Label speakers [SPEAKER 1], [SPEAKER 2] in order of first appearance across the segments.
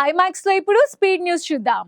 [SPEAKER 1] IMAX లో ఇప్పుడు speed news చూద్దాం.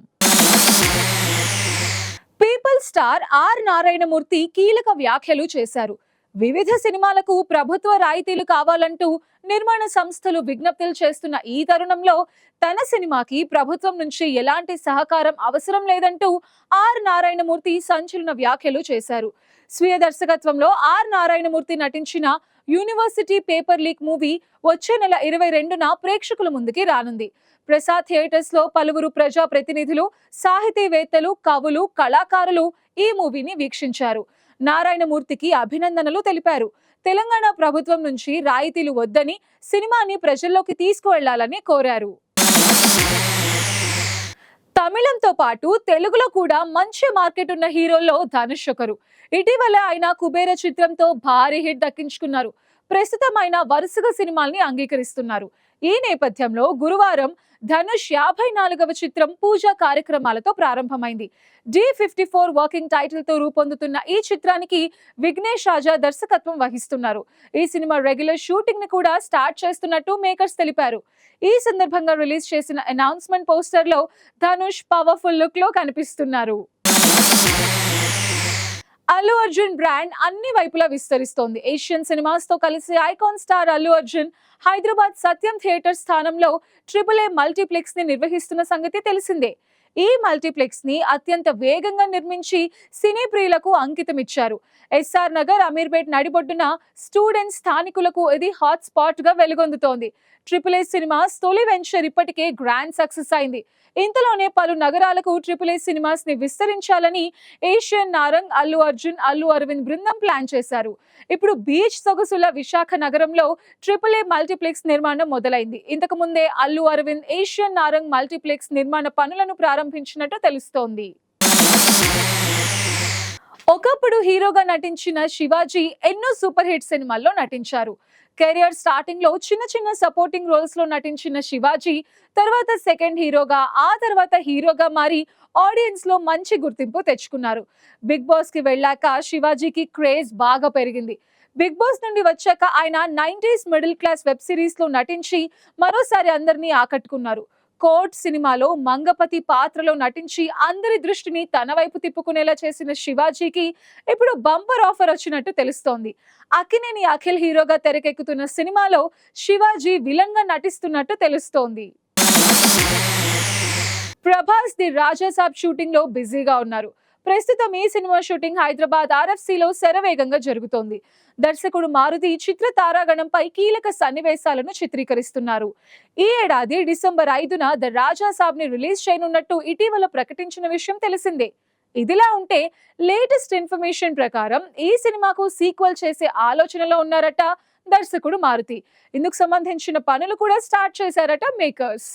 [SPEAKER 1] పీపుల్ స్టార్ ఆర్ నారాయణమూర్తి కీలక వ్యాఖ్యలు చేశారు. వివిధ సినిమాలకు ప్రభుత్వ రాయితీలు కావాలంటూ నిర్మాణ సంస్థలు విజ్ఞప్తులు చేస్తున్న ఈ తరుణంలో తన సినిమాకి ప్రభుత్వం నుంచి ఎలాంటి సహకారం అవసరం లేదంటూ ఆర్ నారాయణమూర్తి సంచలన వ్యాఖ్యలు చేశారు. స్వీయ దర్శకత్వంలో ఆర్ నారాయణమూర్తి నటించిన యూనివర్సిటీ పేపర్ లీక్ మూవీ వచ్చే నెల 22న ప్రేక్షకుల ముందుకి రానుంది. ప్రసాద్ థియేటర్స్ లో పలువురు ప్రజా ప్రతినిధులు, సాహితీవేత్తలు, కవులు, కళాకారులు ఈ మూవీని వీక్షించారు. నారాయణమూర్తికి అభినందనలు తెలిపారు. తెలంగాణ ప్రభుత్వం నుంచి రాయితీలు వద్దని, సినిమాని ప్రజల్లోకి తీసుకువెళ్లాలని కోరారు. తమిళంతో పాటు తెలుగులో కూడా మంచి మార్కెట్ ఉన్న హీరోల్లో ధనుష్ ఒకరు. ఇటీవల ఆయన కుబేర చిత్రంతో భారీ హిట్ దక్కించుకున్నారు. ప్రస్తుతం ఆయన వరుసగా సినిమాల్ని అంగీకరిస్తున్నారు. ఈ నేపథ్యంలో గురువారం ధనుష్ 54వ చిత్రం పూజ కార్యక్రమాలతో ప్రారంభమైంది. D54 వర్కింగ్ టైటిల్ తో రూపొందుతున్న ఈ చిత్రానికి విఘ్నేష్ రాజా దర్శకత్వం వహిస్తున్నారు. ఈ సినిమా రెగ్యులర్ షూటింగ్ ని కూడా స్టార్ట్ చేస్తున్నట్టు మేకర్స్ తెలిపారు. ఈ సందర్భంగా రిలీజ్ చేసిన అనౌన్స్మెంట్ పోస్టర్ లో ధనుష్ పవర్ఫుల్ లుక్ లో కనిపిస్తున్నారు. అల్లు అర్జున్ బ్రాండ్ అన్ని వైపులా విస్తరిస్తోంది. ఏషియన్ సినిమాస్ తో కలిసి ఐకాన్ స్టార్ అల్లు అర్జున్ హైదరాబాద్ సత్యం థియేటర్ స్థానంలో AAA మల్టీప్లెక్స్ ని నిర్వహిస్తున్న సంగతి తెలిసిందే. ఈ మల్టీప్లెక్స్ ని అత్యంత వేగంగా నిర్మించి సినీ ప్రియులకు అంకితం ఇచ్చారు. ఎస్ఆర్ నగర్, అమీర్పేట్ నడిబొడ్డున స్టూడెంట్స్, స్థానికులకు ఇది హాట్ స్పాట్ గా వెలుగొందుతోంది. AAA సినిమాస్ తొలి వెంచర్ ఇప్పటికే గ్రాండ్ సక్సెస్ అయింది. ఇంతలోనే పలు నగరాలకు AAA సినిమాస్ ని విస్తరించాలని ఏషియన్ నారంగ్, అల్లు అర్జున్, అల్లు అరవింద్ బృందం ప్లాన్ చేశారు. ఇప్పుడు బీచ్ సొగసుల విశాఖ నగరంలో AAA మల్టీప్లెక్స్ నిర్మాణం మొదలైంది. ఇంతకు ముందే అల్లు అరవింద్ ఏషియన్ నారంగ్ మల్టీప్లెక్స్ నిర్మాణ పనులను ప్రారంభించినట్టు తెలుస్తోంది. ఒకప్పుడు హీరోగా నటించిన శివాజీ ఎన్నో సూపర్ హిట్ సినిమాల్లో నటించారు. కెరియర్ స్టార్టింగ్ లో చిన్న చిన్న సపోర్టింగ్ రోల్స్ లో నటించిన శివాజీ తర్వాత సెకండ్ హీరోగా, ఆ తర్వాత హీరోగా మారి ఆడియన్స్ లో మంచి గుర్తింపు తెచ్చుకున్నారు. బిగ్ బాస్ కి వెళ్ళాక శివాజీకి క్రేజ్ బాగా పెరిగింది. బిగ్ బాస్ నుండి వచ్చాక ఆయన 90s middle class web series లో నటించి మరోసారి అందరినీ ఆకట్టుకున్నారు. కోర్ట్ సినిమాలో మంగపతి పాత్రలో నటించి అందరి దృష్టిని తన వైపు తిప్పుకునేలా చేసిన శివాజీకి ఇప్పుడు బంపర్ ఆఫర్ వచ్చినట్టు తెలుస్తోంది. అక్కినేని అఖిల్ హీరోగా తెరకెక్కుతున్న సినిమాలో శివాజీ విలన్ గా నటిస్తున్నట్టు తెలుస్తోంది. Prabhas the Raja Saab shooting లో బిజీగా ఉన్నారు. ప్రస్తుతం ఈ సినిమా షూటింగ్ హైదరాబాద్ RFC లో శరవేగంగా జరుగుతోంది. దర్శకుడు మారుతి చిత్ర తారాగణంపై కీలక సన్నివేశాలను చిత్రీకరిస్తున్నారు. ఈ ఏడాది డిసెంబర్ 5న ద రాజా సాబ్ ని రిలీజ్ చేయనున్నట్టు ఇటీవల ప్రకటించిన విషయం తెలిసిందే. ఇదిలా ఉంటే లేటెస్ట్ ఇన్ఫర్మేషన్ ప్రకారం ఈ సినిమాకు సీక్వెల్ చేసే ఆలోచనలో ఉన్నారట దర్శకుడు మారుతి. ఇందుకు సంబంధించిన పనులు కూడా స్టార్ట్ చేశారట మేకర్స్.